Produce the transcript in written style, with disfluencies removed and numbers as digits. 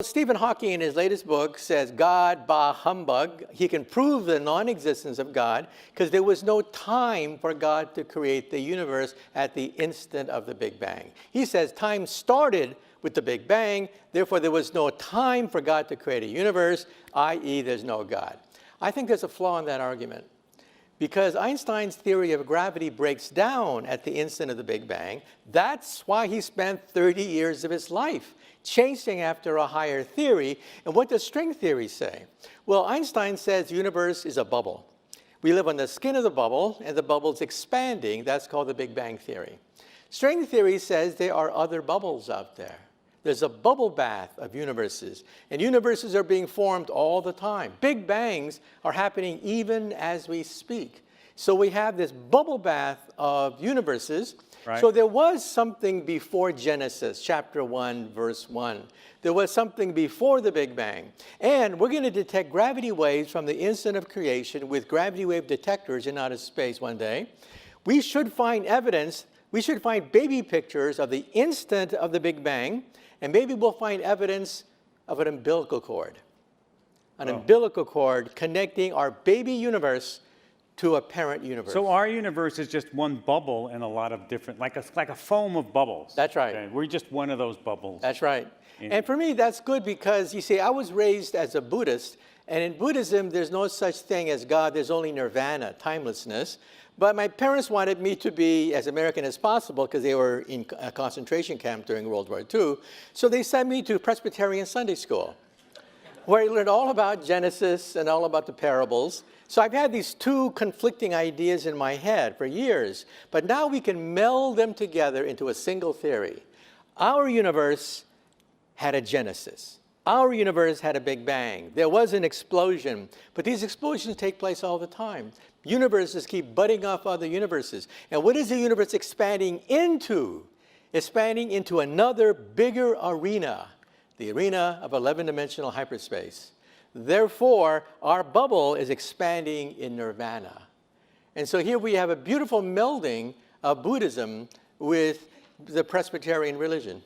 Stephen Hawking, in his latest book, says God, bah, humbug. He can prove the non-existence of God because there was no time for God to create the universe at the instant of the Big Bang. He says time started with the Big Bang, therefore there was no time for God to create a universe, i.e. there's no God. I think there's a flaw in that argument because Einstein's theory of gravity breaks down at the instant of the Big Bang. That's why he spent 30 years of his life chasing after a higher theory. And what does string theory say? Well, Einstein says the universe is a bubble. We live on the skin of the bubble, and the bubble's expanding. That's called the Big Bang theory. String theory says there are other bubbles out there. There's a bubble bath of universes, and universes are being formed all the time. Big bangs are happening even as we speak. So we have this bubble bath of universes. Right. So there was something before Genesis, chapter 1, verse 1. There was something before the Big Bang. And we're going to detect gravity waves from the instant of creation with gravity wave detectors in outer space one day. We should find evidence, we should find baby pictures of the instant of the Big Bang, and maybe we'll find evidence of an umbilical cord. An umbilical cord connecting our baby universe to a parent universe. So our universe is just one bubble and a lot of different, like a foam of bubbles. That's right. Okay? We're just one of those bubbles. That's right. And for me, that's good because, you see, I was raised as a Buddhist, and in Buddhism, there's no such thing as God. There's only nirvana, timelessness. But my parents wanted me to be as American as possible because they were in a concentration camp during World War II. So they sent me to Presbyterian Sunday school, where I learned all about Genesis and all about the parables. So I've had these two conflicting ideas in my head for years, but now we can meld them together into a single theory. Our universe had a genesis. Our universe had a Big Bang. There was an explosion, but these explosions take place all the time. Universes keep budding off other universes. And what is the universe expanding into? Expanding into another bigger arena, the arena of 11-dimensional hyperspace. Therefore, our bubble is expanding in nirvana. And so here we have a beautiful melding of Buddhism with the Presbyterian religion.